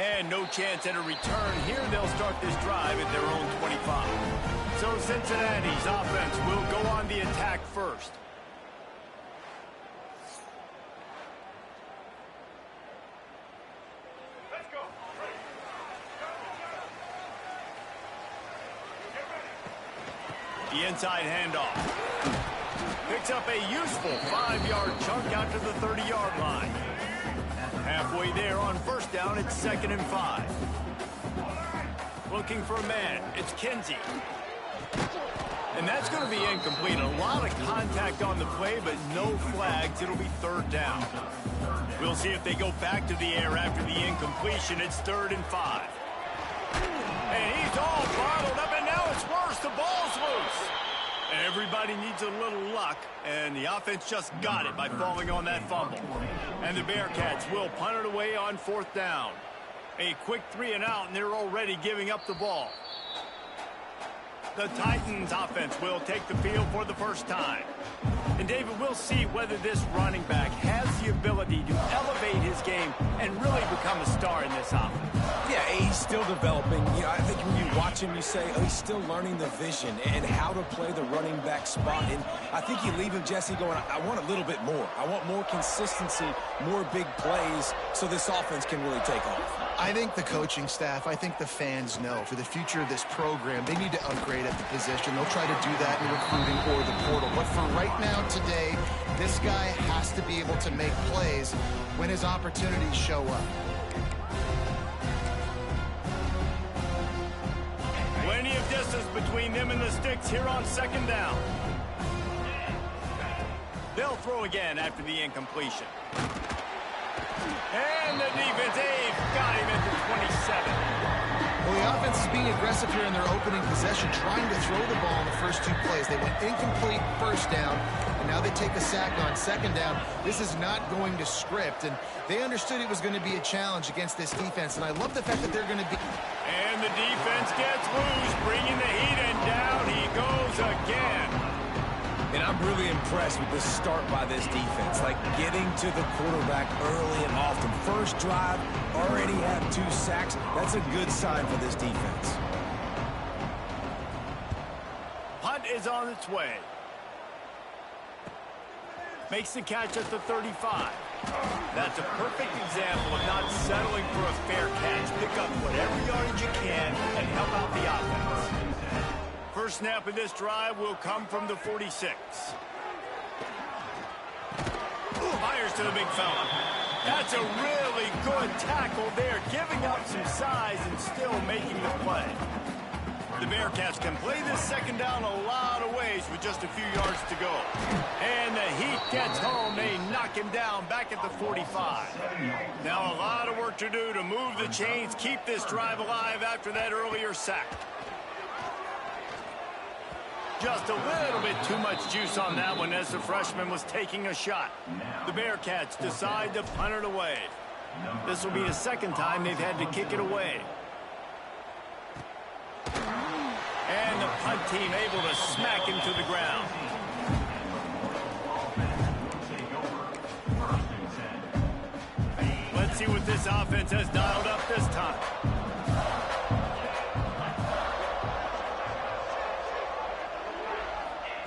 And no chance at a return here. They'll start this drive at their own 25. So Cincinnati's offense will go on the attack first. The inside handoff. Picks up a useful 5-yard chunk out to the 30-yard line. Halfway there on first down, it's 2nd and 5. Looking for a man, it's Kinsey. And that's going to be incomplete. A lot of contact on the play, but no flags. It'll be 3rd down. We'll see if they go back to the air after the incompletion. It's 3rd and 5. And he's all bottled up, and now it's worse. The ball's loose. Everybody needs a little luck, and the offense just got it by falling on that fumble. And the Bearcats will punt it away on 4th down. A quick 3 and out, and they're already giving up the ball. The Titans offense will take the field for the first time. And David, we'll see whether this running back has the ability to elevate his game and really become a star in this offense. Yeah, he's still developing. You know, I think when you watch him, you say, oh, he's still learning the vision and how to play the running back spot. And I think you leave him, Jesse, going, I want a little bit more. I want more consistency, more big plays so this offense can really take off. I think the coaching staff, I think the fans know for the future of this program, they need to upgrade at the position. They'll try to do that in recruiting or the portal. But for right now, today, this guy has to be able to make plays when his opportunities show up. Plenty of distance between them and the sticks here on 2nd down. They'll throw again after the incompletion. And the defense, got him at the 27. Well, the offense is being aggressive here in their opening possession, trying to throw the ball in the first 2 plays. They went incomplete 1st down, and now they take a sack on 2nd down. This is not going to script, and they understood it was going to be a challenge against this defense, and I love the fact that they're going to be... And the defense gets loose, bringing the heat, and down he goes again. And I'm really impressed with the start by this defense, like getting to the quarterback early and often. First drive, already have 2 sacks. That's a good sign for this defense. Punt is on its way. Makes the catch at the 35. That's a perfect example of not settling for a fair catch. Pick up whatever yardage you can and help out the offense. First snap of this drive will come from the 46. Fires to the big fella. That's a really good tackle there, giving up some size and still making the play. The Bearcats can play this 2nd down a lot of ways with just a few yards to go. And the Heat gets home. They knock him down back at the 45. Now a lot of work to do to move the chains, keep this drive alive after that earlier sack. Just a little bit too much juice on that one as the freshman was taking a shot. The Bearcats decide to punt it away. This will be the 2nd time they've had to kick it away. And the punt team able to smack him to the ground. Let's see what this offense has dialed up this time.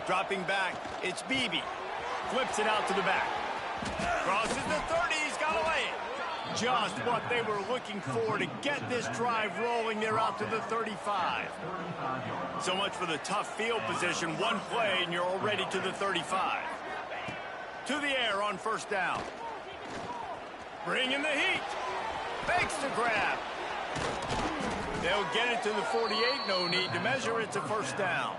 Dropping back, it's Beebe. Flips it out to the back. Crosses the 30, he's got away. Just what they were looking for to get this drive rolling. They're out to the 35. So much for the tough field position. One play and you're already to the 35. To the air on 1st down. Bring in the heat. Fakes the grab. They'll get it to the 48. No need to measure. It's a 1st down.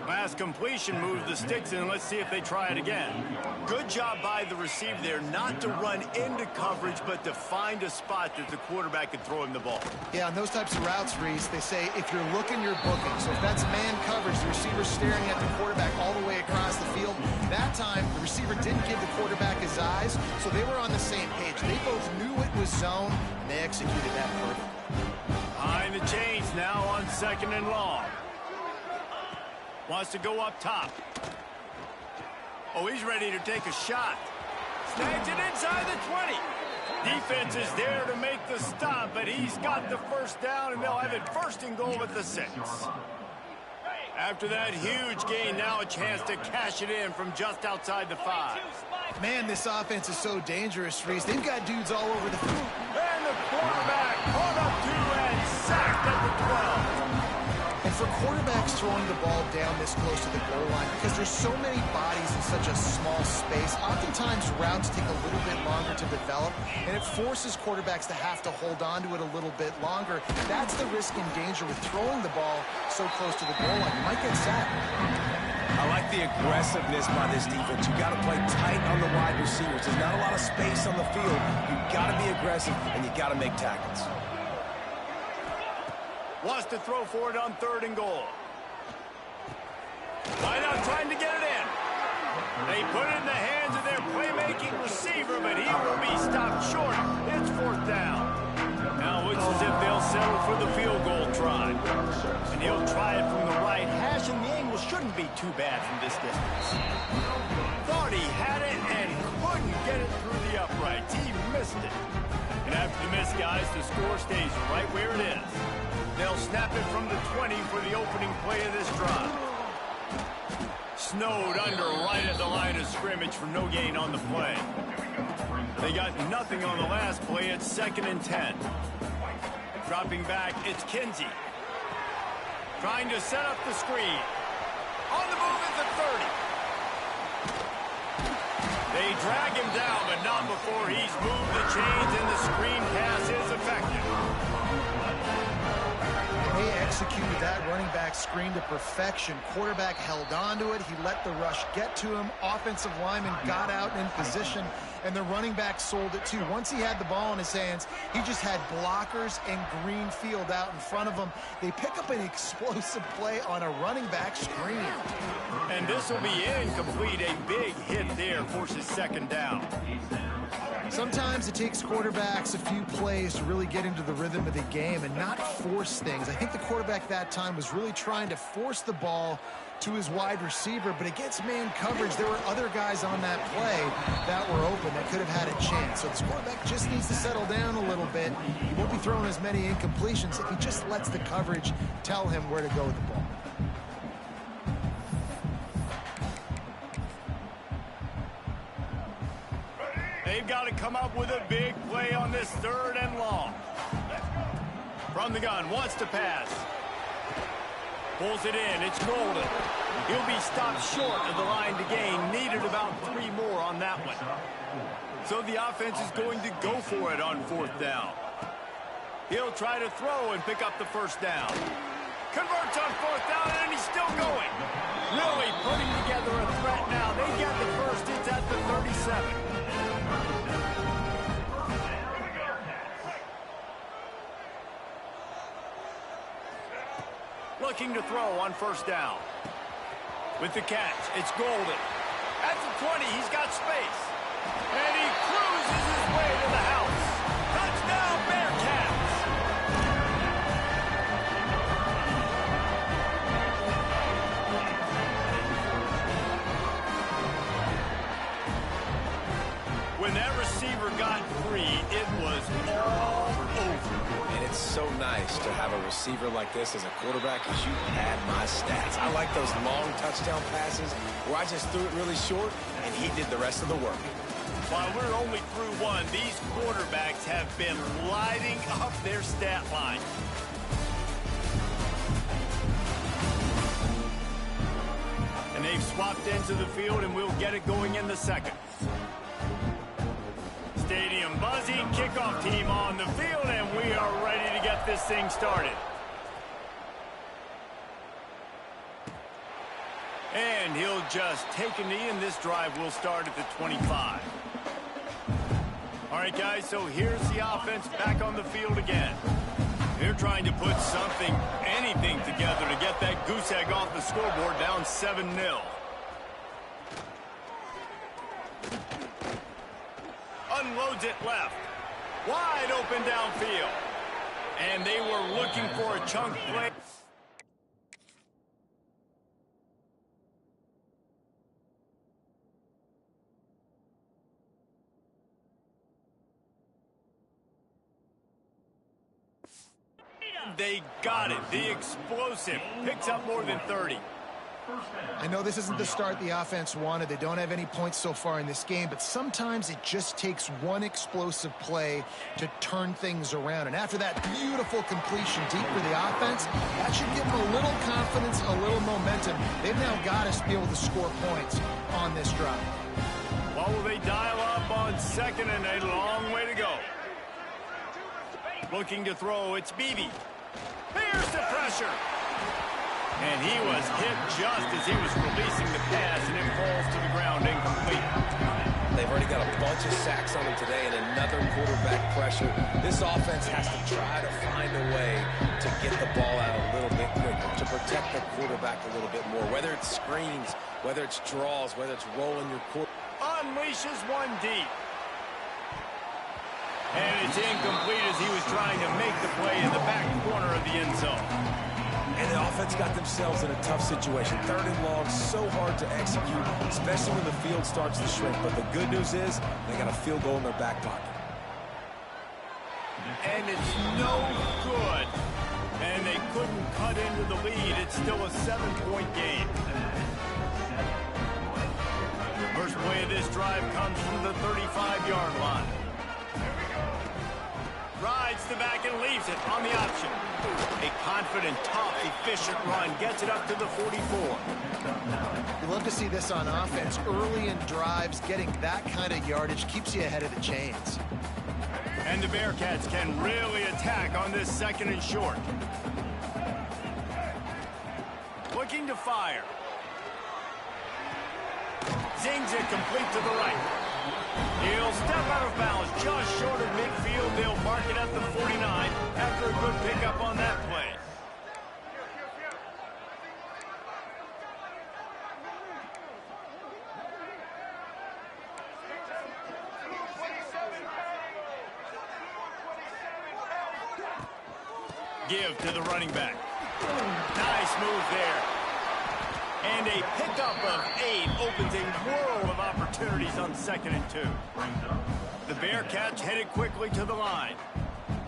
Last completion moved the sticks in. Let's see if they try it again. Good job by the receiver there not to run into coverage, but to find a spot that the quarterback could throw him the ball. Yeah, on those types of routes, Reese, they say if you're looking, you're booking. So if that's man coverage, the receiver's staring at the quarterback all the way across the field. That time, the receiver didn't give the quarterback his eyes, so they were on the same page. They both knew it was zone, and they executed that perfectly. Behind the chains now on 2nd and long. Wants to go up top. Oh, he's ready to take a shot. Snags it inside the 20. Defense is there to make the stop, but he's got the first down, and they'll have it first and goal at the 6. After that huge gain, now a chance to cash it in from just outside the 5. Man, this offense is so dangerous, Reese. They've got dudes all over the field. And the quarterback caught up to and sacked at the 12. And for quarterbacks throwing the ball down this close to the goal line, because there's so many bodies in such a small space, oftentimes routes take a little bit longer to develop, and it forces quarterbacks to have to hold on to it a little bit longer. That's the risk and danger with throwing the ball so close to the goal line. You might get sacked. I like the aggressiveness by this defense. You got to play tight on the wide receivers. There's not a lot of space on the field. You got to be aggressive, and you got to make tackles. Wants to throw for it on 3rd and goal. Right out trying to get it in. They put it in the hands of their playmaking receiver, but he will be stopped short. It's 4th down. Now it looks as if they'll settle for the field goal try. And he'll try it from the right hash, and the angle shouldn't be too bad from this distance. Thought he had it and couldn't get it through the uprights. He missed it. And after the miss, guys, the score stays right where it is. They'll snap it from the 20 for the opening play of this drive. Snowed under right at the line of scrimmage for no gain on the play. They got nothing on the last play. It's 2nd and 10. Dropping back, it's Ncaa. Trying to set up the screen. On the move at the 30. They drag him down, but not before he's moved the chains, and the screen pass is effective. They executed that running back screen to perfection. Quarterback held on to it. He let the rush get to him. Offensive lineman got out in position, and the running back sold it too. Once he had the ball in his hands, he just had blockers and green field out in front of him. They pick up an explosive play on a running back screen. And this will be incomplete. A big hit there forces 2nd down. Sometimes it takes quarterbacks a few plays to really get into the rhythm of the game and not force things. I think the quarterback that time was really trying to force the ball to his wide receiver, but against man coverage, there were other guys on that play that were open that could have had a chance. So this quarterback just needs to settle down a little bit. He won't be throwing as many incompletions if he just lets the coverage tell him where to go with the ball. They've got to come up with a big play on this 3rd and long. From the gun, wants to pass. Pulls it in, it's Golden. He'll be stopped short of the line to gain. Needed about 3 more on that one. So the offense is going to go for it on 4th down. He'll try to throw and pick up the 1st down. Converts on 4th down, and he's still going. Really putting together a threat now. They get the first. It's at the 37. Looking to throw on 1st down. With the catch, it's Golden. At the 20, he's got space. And he cruises his way to the house. Touchdown, Bearcats! When that receiver got free, it was all over. And it's so nice to have a receiver like this as a quarterback because you pad my stats. I like those long touchdown passes where I just threw it really short and he did the rest of the work. While we're only through one, these quarterbacks have been lighting up their stat line. And they've swapped into the field, and we'll get it going in the 2nd. Stadium buzzing, kickoff team on the field, and we are ready to get this thing started. And he'll just take a knee, and this drive will start at the 25. All right, guys, so here's the offense back on the field again. They're trying to put something, anything together to get that goose egg off the scoreboard, down 7-0. Unloads it left. Wide open downfield. And they were looking for a chunk play. they got it. The explosive picks up more than 30. I know this isn't the start the offense wanted. They don't have any points so far in this game, but sometimes it just takes one explosive play to turn things around. And after that beautiful completion deep for the offense, that should give them a little confidence, a little momentum. They've now got to be able to score points on this drive. Well, will they dial up on second and a long way to go? Looking to throw, it's Beebe. Here's the pressure. And he was hit just as he was releasing the pass, and it falls to the ground incomplete. They've already got a bunch of sacks on them today and another quarterback pressure. This offense has to try to find a way to get the ball out a little bit quicker, to protect the quarterback a little bit more, whether it's screens, whether it's draws, whether it's rolling your quarterback. Unleashes one deep. And it's incomplete as he was trying to make the play in the back corner of the end zone. And the offense got themselves in a tough situation. 3rd and long, so hard to execute, especially when the field starts to shrink. But the good news is they got a field goal in their back pocket. And it's no good. And they couldn't cut into the lead. It's still a 7-point game. First play of this drive comes from the 35-yard line. Rides the back and leaves it on the option. A confident, tough, efficient run gets it up to the 44. You love to see this on offense. Early in drives, getting that kind of yardage keeps you ahead of the chains. And the Bearcats can really attack on this 2nd and short. Looking to fire. Zings it complete to the right. He'll step out of bounds just short of midfield. They'll mark it at the 49 after a good pickup on that play. Give to the running back. Nice move there. And a pickup of 8 opens a world of opportunities on 2nd and 2. The Bearcats headed quickly to the line.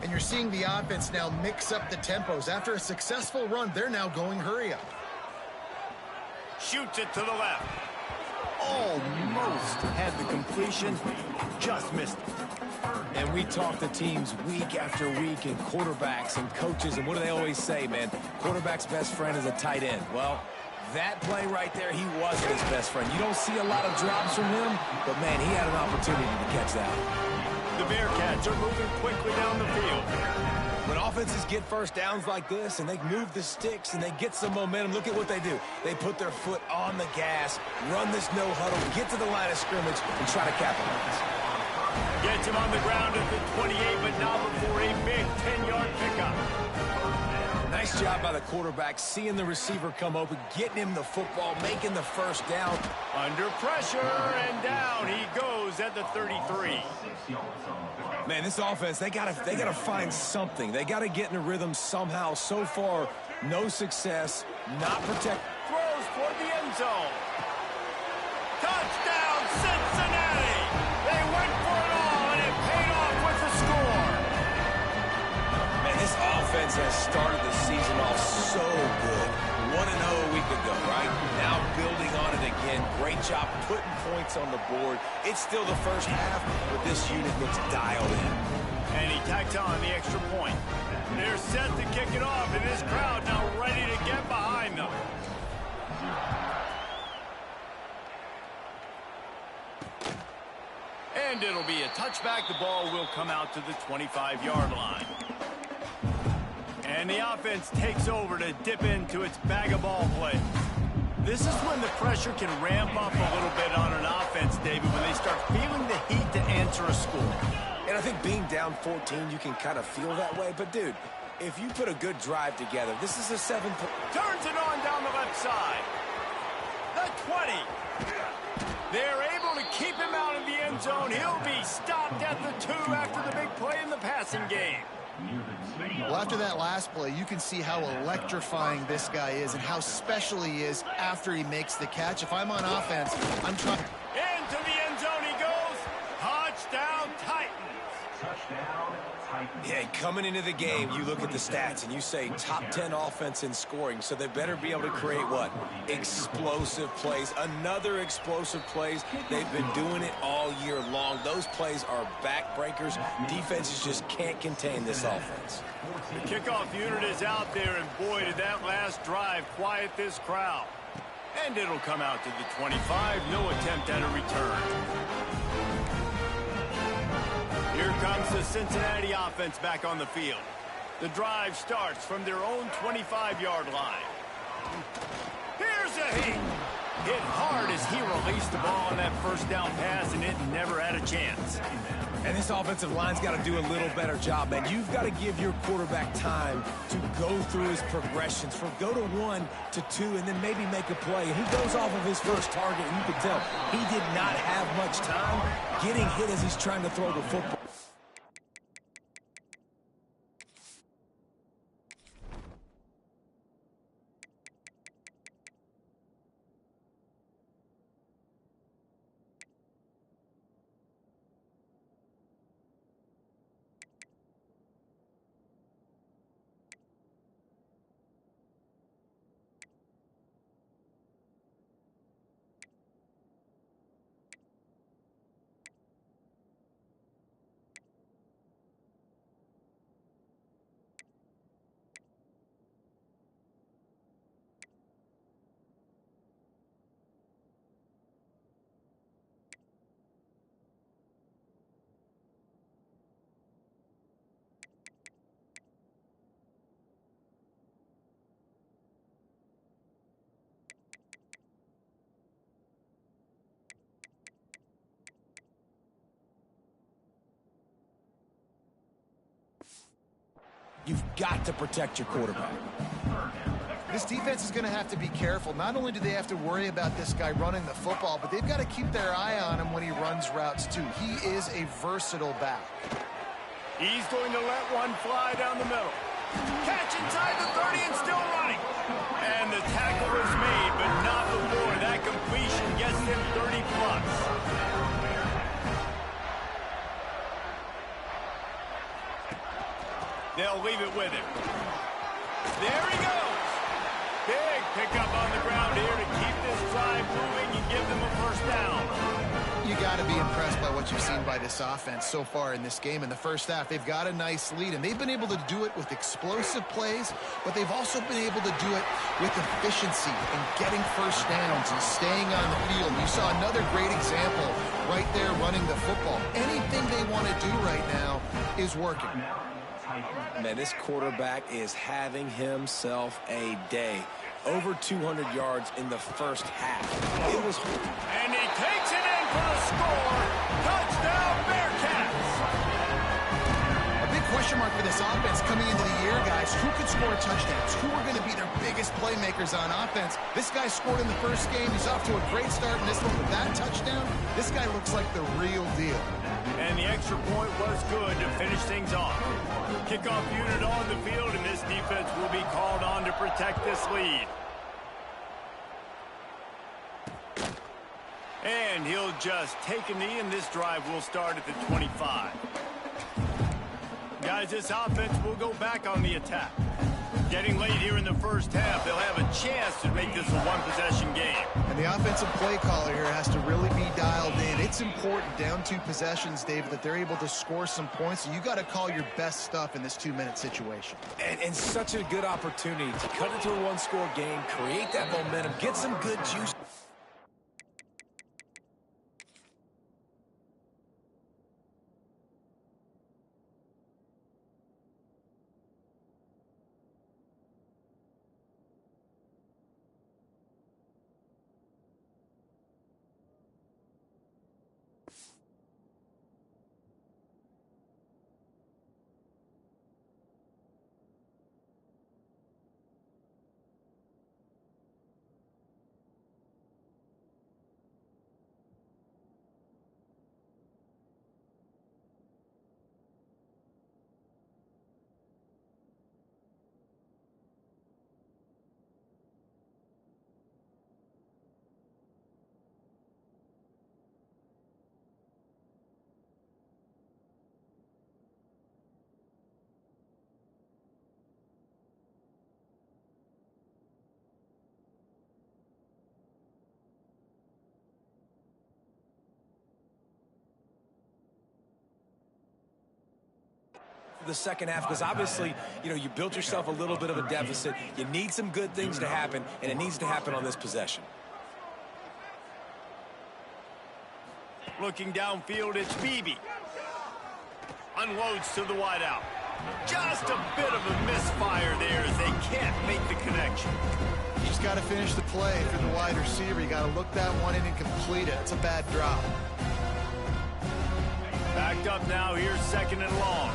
And you're seeing the offense now mix up the tempos. After a successful run, they're now going hurry up. Shoots it to the left. Almost had the completion, just missed it. And we talk to teams week after week and quarterbacks and coaches, and what do they always say, man? Quarterback's best friend is a tight end. Well, that play right there, he wasn't his best friend. You don't see a lot of drops from him, but, man, he had an opportunity to catch that. The Bearcats are moving quickly down the field. When offenses get first downs like this and they move the sticks and they get some momentum, look at what they do. They put their foot on the gas, run this no huddle, get to the line of scrimmage, and try to capitalize. Gets him on the ground at the 28, but now before a big 10-yard pickup. Nice job by the quarterback, seeing the receiver come open, getting him the football, making the first down. Under pressure, and down he goes at the 33. Man, this offense, they gotta find something. They gotta get in a rhythm somehow. So far, no success, not protect. Throws toward the end zone. Touchdown, Cincinnati! They went for it all, and it paid off with the score. Man, this offense has started the season off so good. 1-0 a week ago, right? Now building on it again. Great job putting points on the board. It's still the first half, but this unit looks dialed in. And he tacks on the extra point. They're set to kick it off, and this crowd now ready to get behind them. And it'll be a touchback. The ball will come out to the 25-yard line. And the offense takes over to dip into its bag of ball play. This is when the pressure can ramp up a little bit on an offense, David, when they start feeling the heat to answer a score. And I think being down 14, you can kind of feel that way. But, dude, if you put a good drive together, this is a 7-point. Turns it on down the left side. The 20. They're able to keep him out of the end zone. He'll be stopped at the 2 after the big play in the passing game. Well, after that last play, you can see how electrifying this guy is and how special he is after he makes the catch. If I'm on offense, I'm trying. Into the end zone he goes. Touchdown, Titans. Yeah, coming into the game, you look at the stats and you say top 10 offense in scoring, so they better be able to create what? Explosive plays. Another explosive plays. They've been doing it all year long. Those plays are backbreakers. Defenses just can't contain this offense. The kickoff unit is out there, and boy, did that last drive quiet this crowd. And it'll come out to the 25. No attempt at a return. Here comes the Cincinnati offense back on the field. The drive starts from their own 25-yard line. Here's a hit hard as he released the ball on that first down pass, and it never had a chance. And this offensive line's got to do a little better job, man. You've got to give your quarterback time to go through his progressions, from go to 1 to 2, and then maybe make a play. And he goes off of his first target, and you can tell he did not have much time getting hit as he's trying to throw the football. You've got to protect your quarterback. This defense is going to have to be careful. Not only do they have to worry about this guy running the football, but they've got to keep their eye on him when he runs routes too. He is a versatile back. He's going to let one fly down the middle. Catch inside the 30 and still running. And the tackle was made, but not before that completion gets him 30 plus. They'll leave it with him. There he goes. Big pickup on the ground here to keep this drive moving and give them a first down. You got to be impressed by what you've seen by this offense so far in this game. In the first half, they've got a nice lead, and they've been able to do it with explosive plays, but they've also been able to do it with efficiency and getting first downs and staying on the field. You saw another great example right there running the football. Anything they want to do right now is working. Man, this quarterback is having himself a day. Over 200 yards in the first half. And he takes it in for the score. Touchdown, Bearcats. A big question mark for this offense coming into the year, guys. Who could score touchdowns? Who are going to be their biggest playmakers on offense? This guy scored in the first game. He's off to a great start in this one with that touchdown. This guy looks like the real deal. And the extra point was good to finish things off. Kickoff unit on the field, and this defense will be called on to protect this lead. And he'll just take a knee, and this drive will start at the 25. Guys, this offense will go back on the attack. Getting late here in the first half, they'll have a chance to make this a one-possession game. And the offensive play caller here has to really be dialed in. It's important down 2 possessions, David, that they're able to score some points. So you got to call your best stuff in this 2-minute situation. And such a good opportunity to cut into a one-score game, create that momentum, get some good juice. the second half because obviously, you built yourself a little bit of a deficit. You need some good things to happen, and it needs to happen on this possession. Looking downfield, it's Beebe. Unloads to the wideout. Just a bit of a misfire there as they can't make the connection. You just got to finish the play if you're the wide receiver. You got to look that one in and complete it. It's a bad drop. Backed up now. Here's second and long.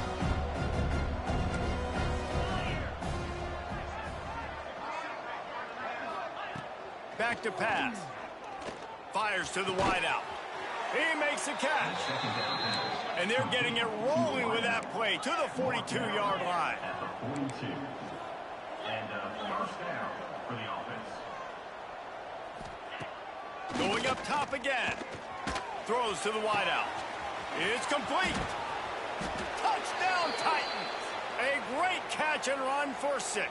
Back to pass. Fires to the wideout. He makes a catch. And they're getting it rolling with that play to the 42-yard line. Going up top again. Throws to the wideout. It's complete. Touchdown, Titans. A great catch and run for 6.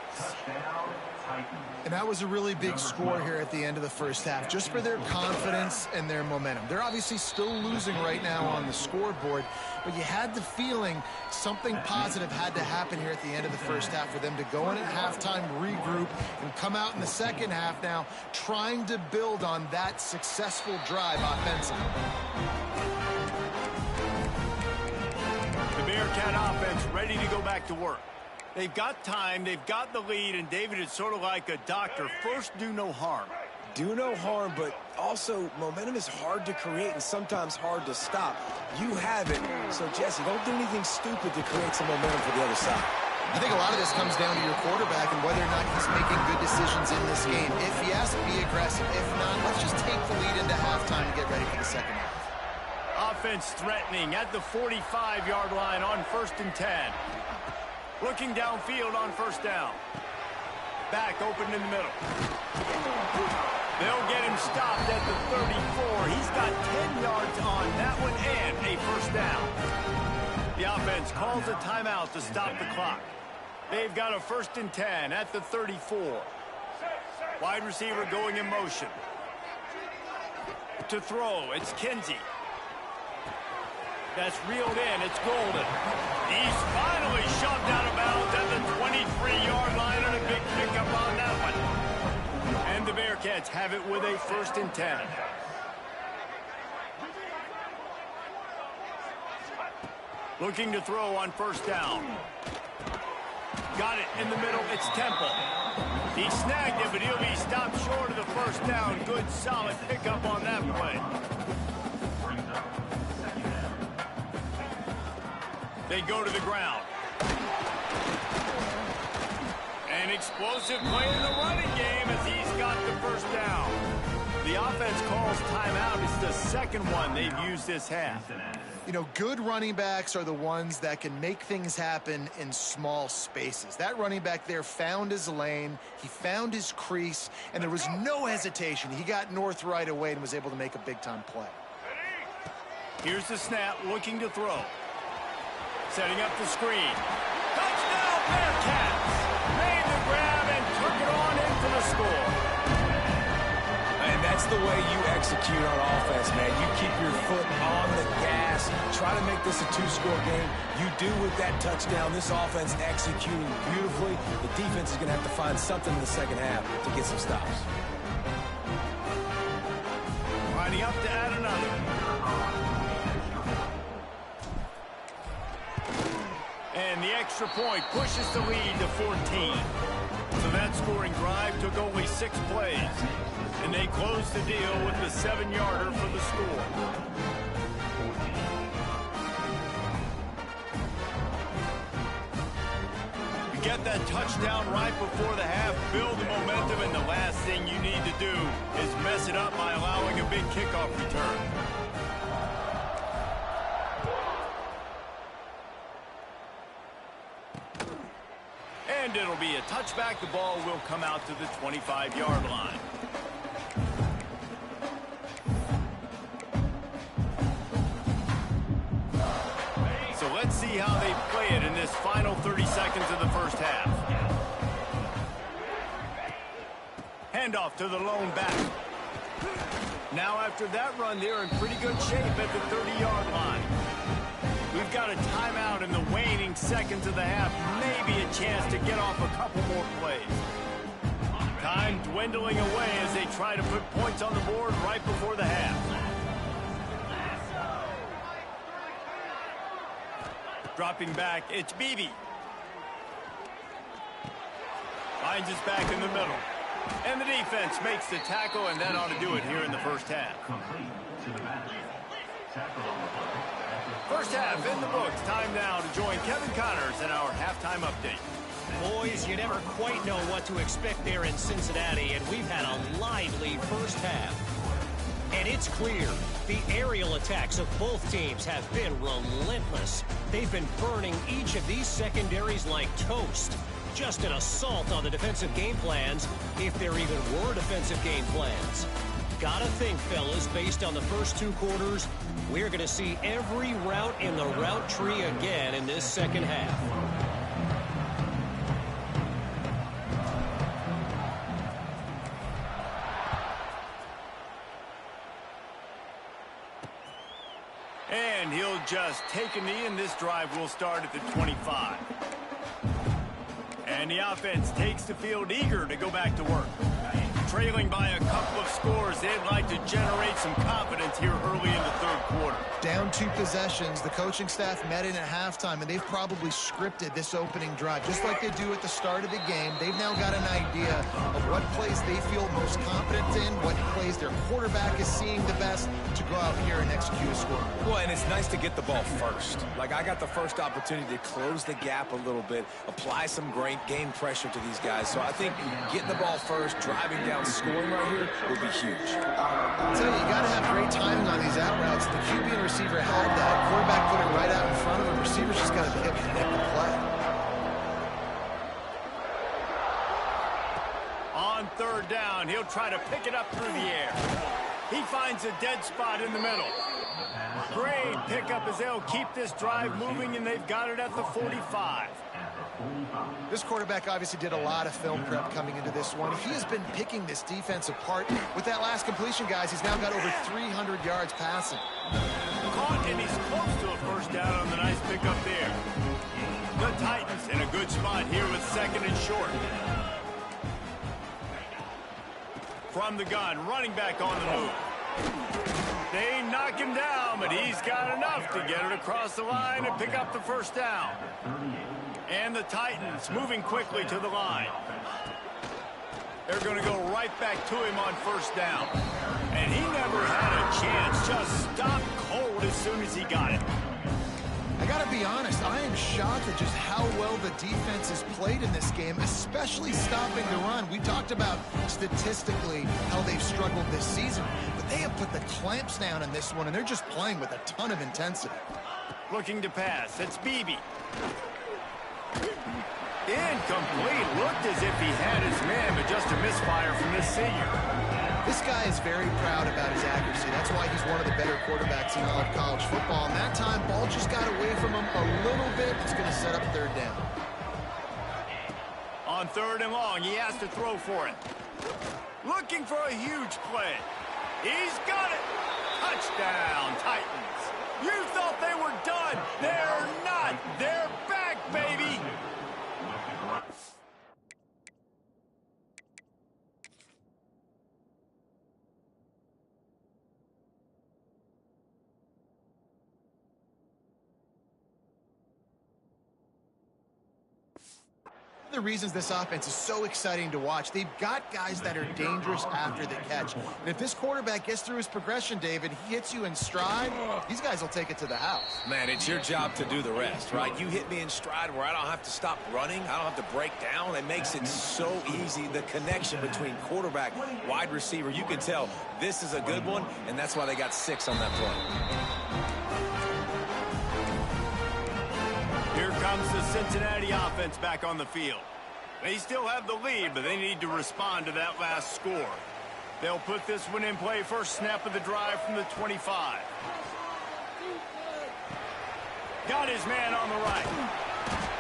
And that was a really big score here at the end of the first half, just for their confidence and their momentum. They're obviously still losing right now on the scoreboard, but you had the feeling something positive had to happen here at the end of the first half for them to go in at halftime, regroup, and come out in the second half now trying to build on that successful drive offensively. The Bearcat offense ready to go back to work. They've got time, they've got the lead, and David is sort of like a doctor. First, do no harm. Do no harm, but also momentum is hard to create and sometimes hard to stop. You have it, so Jesse, don't do anything stupid to create some momentum for the other side. I think a lot of this comes down to your quarterback and whether or not he's making good decisions in this game. If yes, be aggressive. If not, let's just take the lead into halftime and get ready for the second half. Offense threatening at the 45-yard line on 1st and 10. Looking downfield on 1st down. Back open in the middle. They'll get him stopped at the 34. He's got 10 yards on that one and a 1st down. The offense calls a timeout to stop the clock. They've got a 1st and 10 at the 34. Wide receiver going in motion. To throw, it's Ncaa. That's reeled in. It's Golden. He's finally shoved out of bounds at the 23-yard line and a big pickup on that one. And the Bearcats have it with a 1st and 10. Looking to throw on 1st down. Got it in the middle. It's Temple. He snagged it, but he'll be stopped short of the 1st down. Good, solid pickup on that play. They go to the ground. An explosive play in the running game as he's got the 1st down. The offense calls timeout. It's the second one they've used this half. You know, good running backs are the ones that can make things happen in small spaces. That running back there found his lane, he found his crease, and there was no hesitation. He got north right away and was able to make a big-time play. Here's the snap, looking to throw. Setting up the screen. Touchdown, Bearcats! Made the grab and took it on in for the score. And that's the way you execute on offense, man. You keep your foot on the gas. Try to make this a 2-score game. You do with that touchdown. This offense executing beautifully. The defense is going to have to find something in the second half to get some stops. Lining up to add another. And the extra point pushes the lead to 14. So that scoring drive took only 6 plays. And they closed the deal with the 7-yarder for the score. You get that touchdown right before the half, build the momentum, and the last thing you need to do is mess it up by allowing a big kickoff return. And it'll be a touchback. The ball will come out to the 25-yard line. So let's see how they play it in this final 30 seconds of the first half. Handoff to the lone back. Now after that run, they're in pretty good shape at the 30-yard line. We've got a timeout in the waning seconds of the half. Maybe a chance to get off a couple more plays. Time dwindling away as they try to put points on the board right before the half. Dropping back, it's Beebe. Finds his back in the middle. And the defense makes the tackle, and that ought to do it here in the first half. First half in the books. Time now to join Kevin Connors in our halftime update. Boys, you never quite know what to expect there in Cincinnati, and we've had a lively first half. And it's clear the aerial attacks of both teams have been relentless. They've been burning each of these secondaries like toast. Just an assault on the defensive game plans, if there even were defensive game plans. Gotta think, fellas, based on the first two quarters, we're going to see every route in the route tree again in this second half. And he'll just take a knee, and this drive will start at the 25. And the offense takes the field eager to go back to work. Trailing by a couple of scores, they'd like to generate some confidence here early in the third quarter. Down 2 possessions, the coaching staff met in at halftime, and they've probably scripted this opening drive. Just like they do at the start of the game, they've now got an idea of what plays they feel most confident in, what plays their quarterback is seeing the best to go out here and execute a score. Well, and it's nice to get the ball first. Like, I got the first opportunity to close the gap a little bit, apply some great game pressure to these guys. So I think getting the ball first, driving down, scoring right here would be huge. I'll tell you, you got to have great timing on these out routes. The QB and receiver had that. Quarterback put it right out in front of him. Receivers just got to be able to connect the play. On third down, he'll try to pick it up through the air. He finds a dead spot in the middle. Great pickup as they'll keep this drive moving, and they've got it at the 45. This quarterback obviously did a lot of film prep coming into this one. He has been picking this defense apart. With that last completion, guys, he's now got over 300 yards passing. Caught, and he's close to a first down on the nice pickup there. The Titans in a good spot here with second and short. From the gun, running back on the move. They knock him down, but he's got enough to get it across the line and pick up the first down. And the Titans moving quickly to the line. They're going to go right back to him on first down. And he never had a chance, just stopped cold as soon as he got it. I got to be honest, I am shocked at just how well the defense has played in this game, especially stopping the run. We talked about statistically how they've struggled this season, but they have put the clamps down in this one, and they're just playing with a ton of intensity. Looking to pass, it's Beebe. Incomplete. Looked as if he had his man, but just a misfire from this senior. This guy is very proud about his accuracy. That's why he's one of the better quarterbacks in all of college football. And that time, ball just got away from him a little bit. It's going to set up third down. On third and long, he has to throw for it. Looking for a huge play. He's got it. Touchdown, Titans. You thought they were done. They're not. They're back, baby. The reasons this offense is so exciting to watch, they've got guys that are dangerous after the catch. And if this quarterback gets through his progression, David, he hits you in stride, these guys will take it to the house. Man, it's your job to do the rest, right? You hit me in stride where I don't have to stop running. I don't have to break down. It makes it so easy. The connection between quarterback, wide receiver, you can tell this is a good one, and that's why they got 6 on that play. Here comes the Cincinnati offense back on the field. They still have the lead, but they need to respond to that last score. They'll put this one in play first snap of the drive from the 25. Got his man on the right.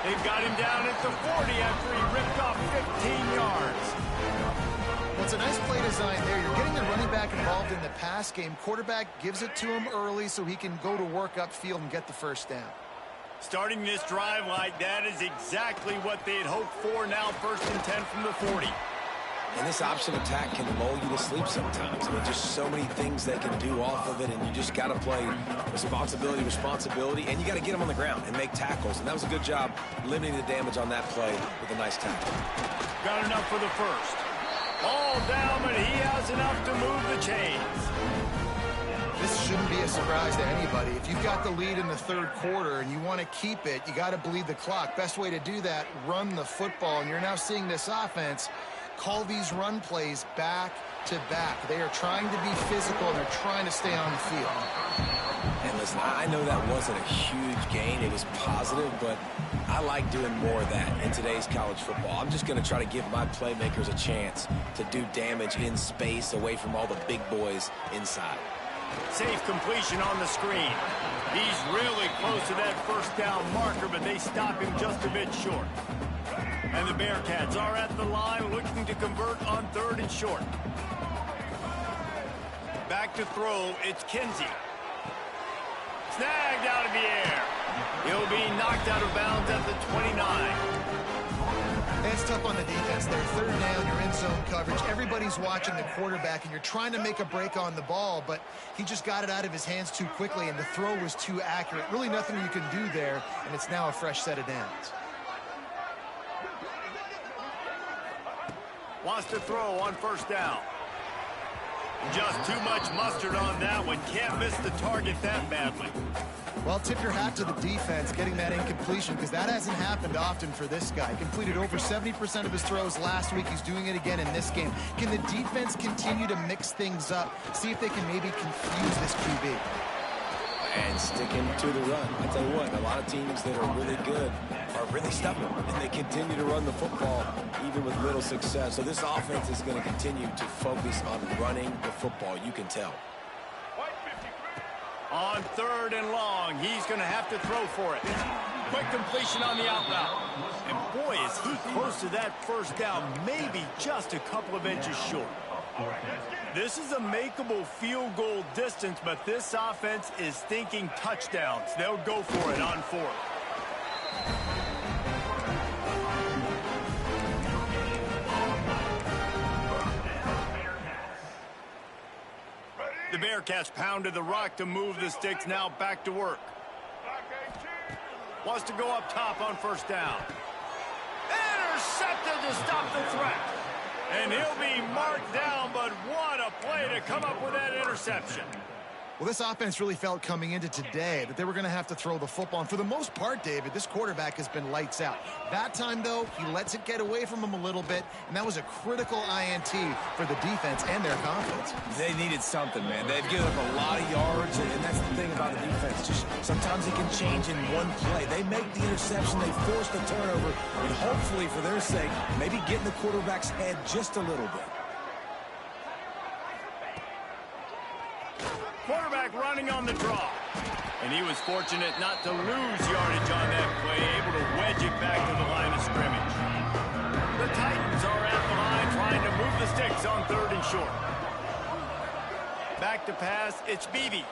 They've got him down at the 40 after he ripped off 15 yards. Well, it's a nice play design there. You're getting the running back involved in the pass game. Quarterback gives it to him early so he can go to work upfield and get the first down. Starting this drive like that is exactly what they had hoped for. Now 1st and 10 from the 40. And this option attack can lull you to sleep sometimes. I mean, just so many things they can do off of it, and you just got to play responsibility, and you got to get them on the ground and make tackles. And that was a good job limiting the damage on that play with a nice tackle. Got enough for the first. All down, but he has enough to move the chains. This shouldn't be a surprise to anybody. If you've got the lead in the 3rd quarter and you want to keep it, you got to bleed the clock. Best way to do that, run the football. And you're now seeing this offense call these run plays back to back. They are trying to be physical, and they're trying to stay on the field. And listen, I know that wasn't a huge gain. It was positive, but I like doing more of that in today's college football. I'm just going to try to give my playmakers a chance to do damage in space away from all the big boys inside. Safe completion on the screen. He's really close to that 1st down marker, but they stop him just a bit short. And the Bearcats are at the line looking to convert on 3rd and short. Back to throw, it's Ncaa. Snagged out of the air. He'll be knocked out of bounds at the 29. It's tough on the defense there. 3rd down, you're in zone coverage. Everybody's watching the quarterback, and you're trying to make a break on the ball, but he just got it out of his hands too quickly, and the throw was too accurate. Really nothing you can do there, and it's now a fresh set of downs. Wants to throw on 1st down. Just too much mustard on that one. Can't miss the target that badly. Well, tip your hat to the defense getting that incompletion, because that hasn't happened often for this guy. He completed over 70% of his throws last week. He's doing it again in this game. Can the defense continue to mix things up, see if they can maybe confuse this QB? And sticking to the run. I tell you what, a lot of teams that are really good are really stubborn, and they continue to run the football even with little success. So this offense is going to continue to focus on running the football. You can tell. On 3rd and long, he's going to have to throw for it. Quick completion on the out route. And boy, is he close to that 1st down, maybe just a couple of inches short. This is a makeable field goal distance, but this offense is thinking touchdowns. They'll go for it on 4th. The Bearcats pounded the rock to move the sticks, now back to work. Wants to go up top on 1st down. Intercepted to stop the threat. And he'll be marked down, but what a play to come up with that interception. Well, this offense really felt coming into today that they were going to have to throw the football. And for the most part, David, this quarterback has been lights out. That time, though, he lets it get away from him a little bit, and that was a critical INT for the defense and their confidence. They needed something, man. They've given up a lot of yards, and that's the thing about the defense. Just sometimes it can change in one play. They make the interception, they force the turnover, and hopefully, for their sake, maybe get in the quarterback's head just a little bit. Quarterback running on the draw. And he was fortunate not to lose yardage on that play, able to wedge it back to the line of scrimmage. The Titans are at the line trying to move the sticks on 3rd and short. Back to pass, it's Beebe.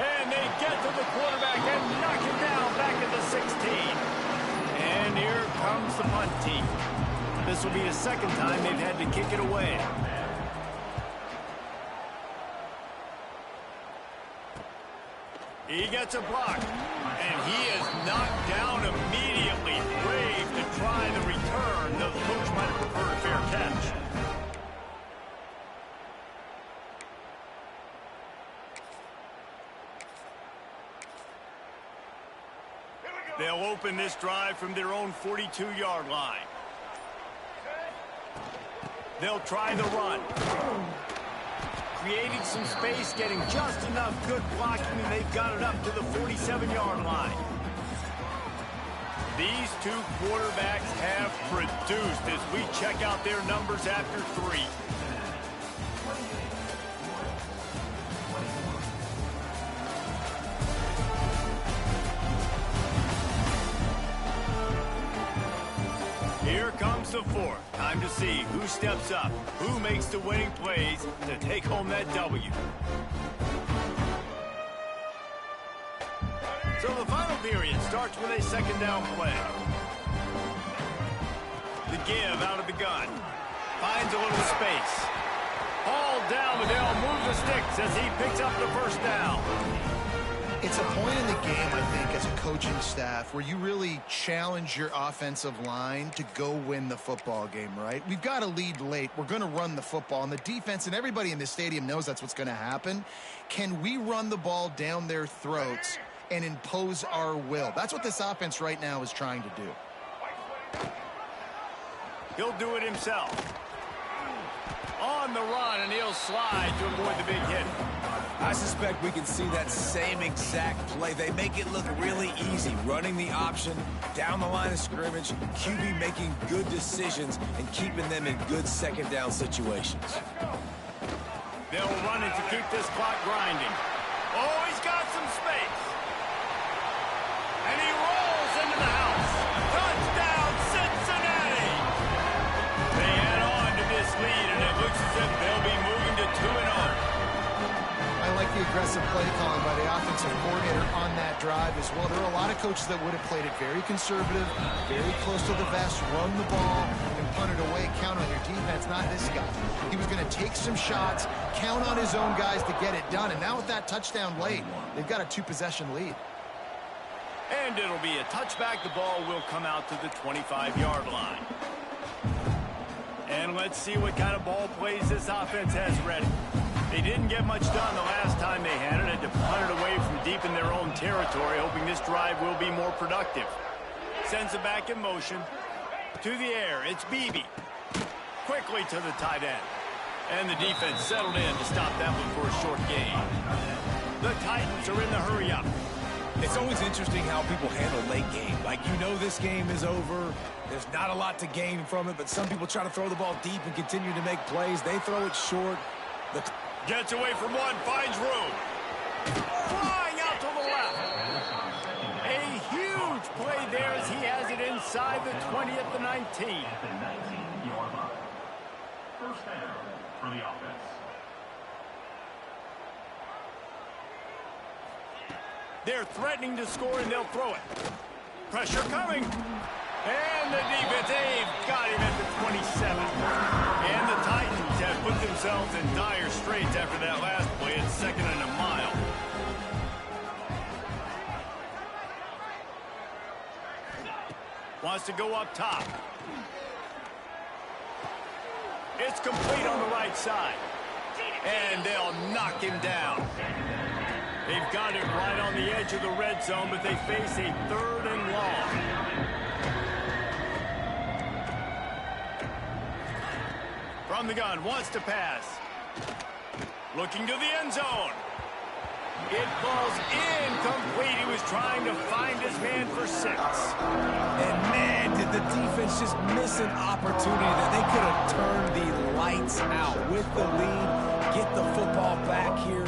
And they get to the quarterback and knock him down back at the 16. And here comes the punt team. This will be the 2nd time they've had to kick it away. He gets a block, and he is knocked down immediately. Brave to try the return. The coach might have preferred a fair catch. They'll open this drive from their own 42-yard line. They'll try the run. Creating some space, getting just enough good blocking, and they've got it up to the 47-yard line. These two quarterbacks have produced as we check out their numbers after 3. Here comes the 4th. Time to see who steps up, who makes the winning plays to take home that W. So the final period starts with a second down play. The give out of the gun. Finds a little space. Ball down, but they'll move the sticks as he picks up the first down. It's a point in the game, I think, as a coaching staff where you really challenge your offensive line to go win the football game, right? We've got to lead late. We're going to run the football. And the defense and everybody in the stadium knows that's what's going to happen. Can we run the ball down their throats and impose our will? That's what this offense right now is trying to do. He'll do it himself. On the run, and he'll slide to avoid the big hit. I suspect we can see that same exact play. They make it look really easy, running the option down the line of scrimmage, QB making good decisions and keeping them in good second down situations. They'll run it to keep this clock grinding. Oh, he's got some space. And he rolls into the house. Touchdown, Cincinnati! They add on to this lead, and it looks as if they'll be moving to 2-0. I like the aggressive play calling by the offensive coordinator on that drive as well. There are a lot of coaches that would have played it very conservative, very close to the vest, run the ball, and punt it away, count on your defense. Not this guy. He was going to take some shots, count on his own guys to get it done. And now with that touchdown late, they've got a 2-possession lead. And it'll be a touchback. The ball will come out to the 25-yard line. And let's see what kind of ball plays this offense has ready. They didn't get much done the last time they had it. Had to punt it away from deep in their own territory, hoping this drive will be more productive. Sends it back in motion. To the air, it's Beebe. Quickly to the tight end. And the defense settled in to stop that one for a short gain. The Titans are in the hurry-up. It's always interesting how people handle late game. Like, you know this game is over. There's not a lot to gain from it, but some people try to throw the ball deep and continue to make plays. They throw it short. Gets away from one, finds room. Flying out to the left. A huge play there as he has it inside the 20 at the 19. First down for the offense. They're threatening to score, and they'll throw it. Pressure coming. And the defense, they've got him at the 27. And the Titans have put themselves in dire straits after that last play. It's 2nd and a mile. Wants to go up top. It's complete on the right side. And they'll knock him down. They've got it right on the edge of the red zone, but they face a 3rd and long. From the gun, wants to pass. Looking to the end zone. It falls incomplete. He was trying to find his man for 6. And man, did the defense just miss an opportunity that they could have turned the lights out with the lead, get the football back here.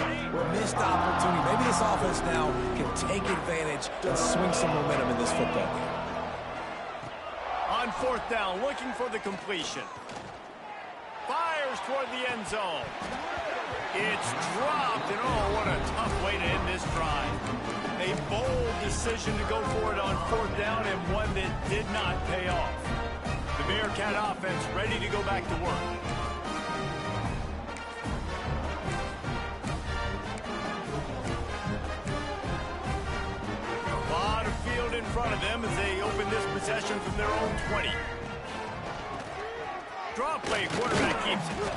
Missed opportunity. Maybe this offense now can take advantage and swing some momentum in this football game. On 4th down, looking for the completion. Fires toward the end zone. It's dropped, and oh, what a tough way to end this drive. A bold decision to go for it on 4th down, and one that did not pay off. The Bearcat offense ready to go back to work. A lot of field in front of them as they open this possession from their own 20. Draw play, quarterback keeps it.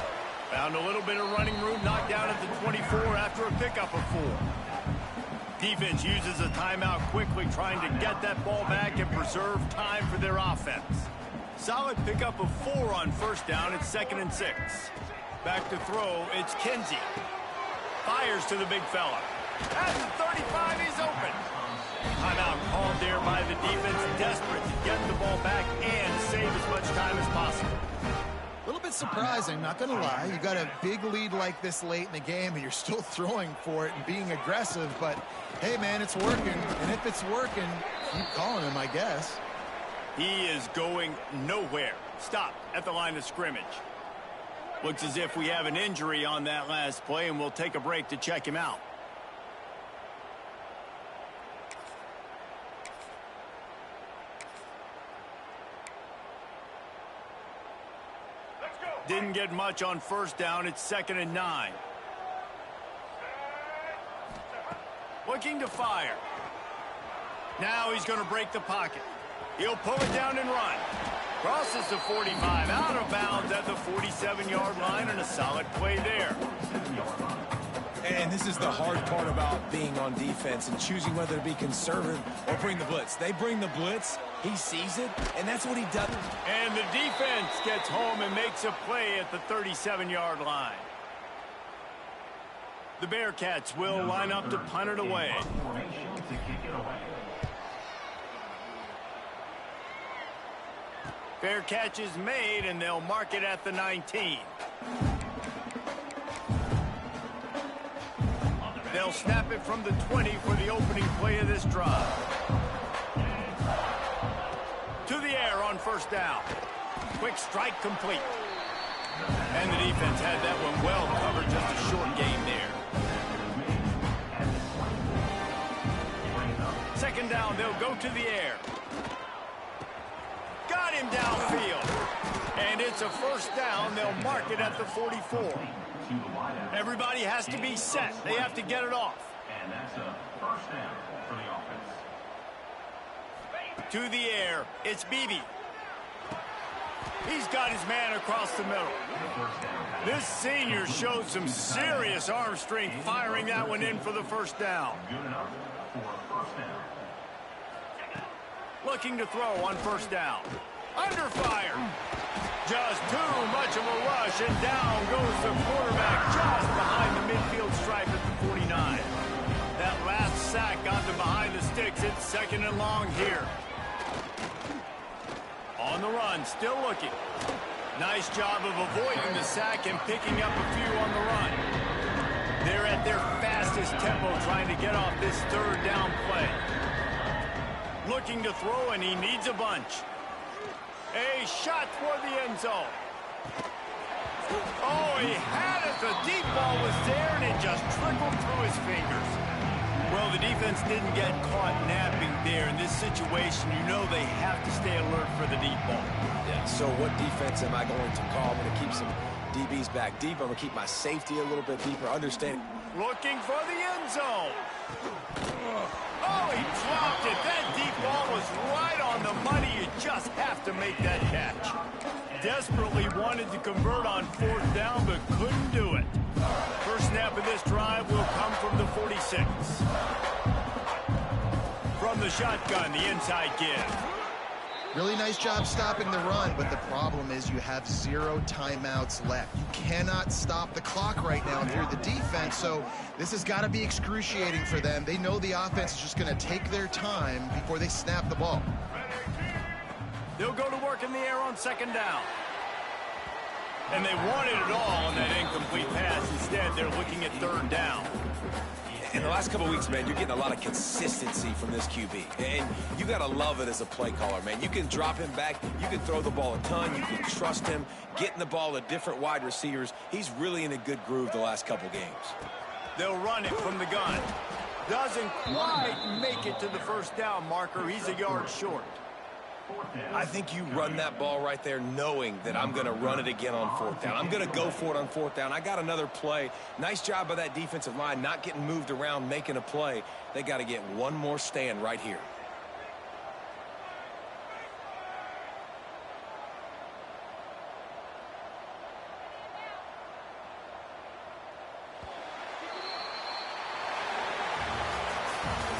Found a little bit of running room, knocked down at the 24 after a pickup of 4. Defense uses a timeout quickly, trying to get that ball back and preserve time for their offense. Solid pickup of 4 on 1st down. It's 2nd and 6. Back to throw, it's Ncaa. Fires to the big fella. At the 35, he's open. Timeout called there by the defense, desperate to get the ball back and save as much time as possible. A little bit surprising, not going to lie. You got a big lead like this late in the game, and you're still throwing for it and being aggressive. But, hey, man, it's working. And if it's working, keep calling him, I guess. He is going nowhere. Stop at the line of scrimmage. Looks as if we have an injury on that last play, and we'll take a break to check him out. didn't get much on first down. It's 2nd and 9. Looking to fire. Now he's going to break the pocket. He'll pull it down and run. Crosses the 45, out of bounds at the 47-yard line, and a solid play there. And this is the hard part about being on defense and choosing whether to be conservative or bring the blitz. They bring the blitz, he sees it, and that's what he does. And the defense gets home and makes a play at the 37-yard line. The Bearcats will line up to punt it away. Fair catch is made, and they'll mark it at the 19. They'll snap it from the 20 for the opening play of this drive. To the air on first down. Quick strike complete. And the defense had that one well covered, just a short game there. 2nd down, they'll go to the air. Got him downfield. And it's a first down. They'll mark it at the 44. Everybody has to be set. They have to get it off. And that's a first down for the offense. To the air, it's Beebe. He's got his man across the middle. This senior showed some serious arm strength firing that one in for the first down. Good enough for a first down. Looking to throw on first down. Under fire. Just too much of a rush, and down goes the quarterback just behind the midfield stripe at the 49. That last sack got them behind the sticks. It's 2nd and long here. On the run, still looking. Nice job of avoiding the sack and picking up a few on the run. They're at their fastest tempo trying to get off this 3rd down play. Looking to throw, and he needs a bunch. A shot toward the end zone. Oh, he had it. The deep ball was there, and it just trickled through his fingers. Well, the defense didn't get caught napping there. In this situation, you know they have to stay alert for the deep ball. Yeah, so what defense am I going to call? I'm going to keep some DBs back deep. I'm going to keep my safety a little bit deeper. Understand. Looking for the end zone. Oh, he dropped it. That deep ball was right on the money. You just have to make that catch. Desperately wanted to convert on 4th down, but couldn't do it. First snap of this drive will come from the 46. From the shotgun, the inside give. Really nice job stopping the run, but the problem is you have 0 timeouts left. You cannot stop the clock right now if you're the defense, so this has got to be excruciating for them. They know the offense is just going to take their time before they snap the ball. They'll go to work in the air on 2nd down. And they wanted it all on that incomplete pass. Instead, they're looking at 3rd down. In the last couple of weeks, man, you're getting a lot of consistency from this QB. And you got to love it as a play caller, man. You can drop him back. You can throw the ball a ton. You can trust him. Getting the ball to different wide receivers. He's really in a good groove the last couple games. They'll run it from the gun. Doesn't quite make it to the first down marker. He's a yard short. I think you run that ball right there knowing that I'm going to run it again on 4th down. I'm going to go for it on 4th down. I got another play. Nice job by that defensive line, not getting moved around, making a play. They got to get one more stand right here.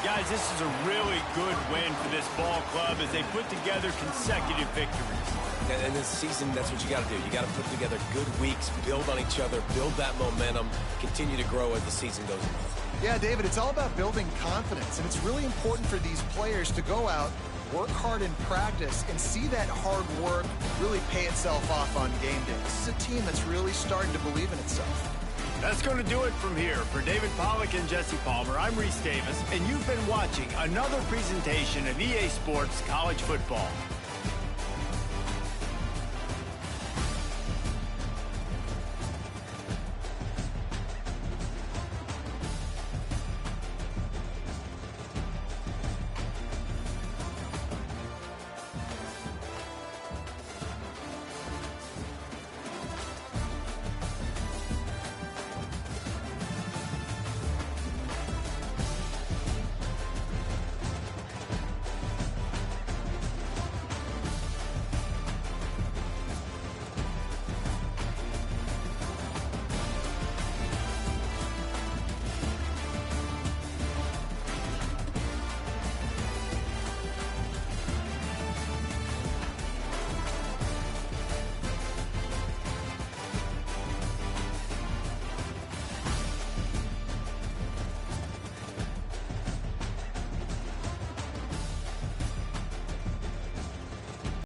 Guys, this is a really good win for this ball club as they put together consecutive victories. And this season, that's what you got to do. You got to put together good weeks, build on each other, build that momentum, continue to grow as the season goes on. Yeah, David, it's all about building confidence, and it's really important for these players to go out, work hard in practice, and see that hard work really pay itself off on game day. This is a team that's really starting to believe in itself. That's going to do it from here. For David Pollack and Jesse Palmer, I'm Reese Davis, and you've been watching another presentation of EA Sports College Football.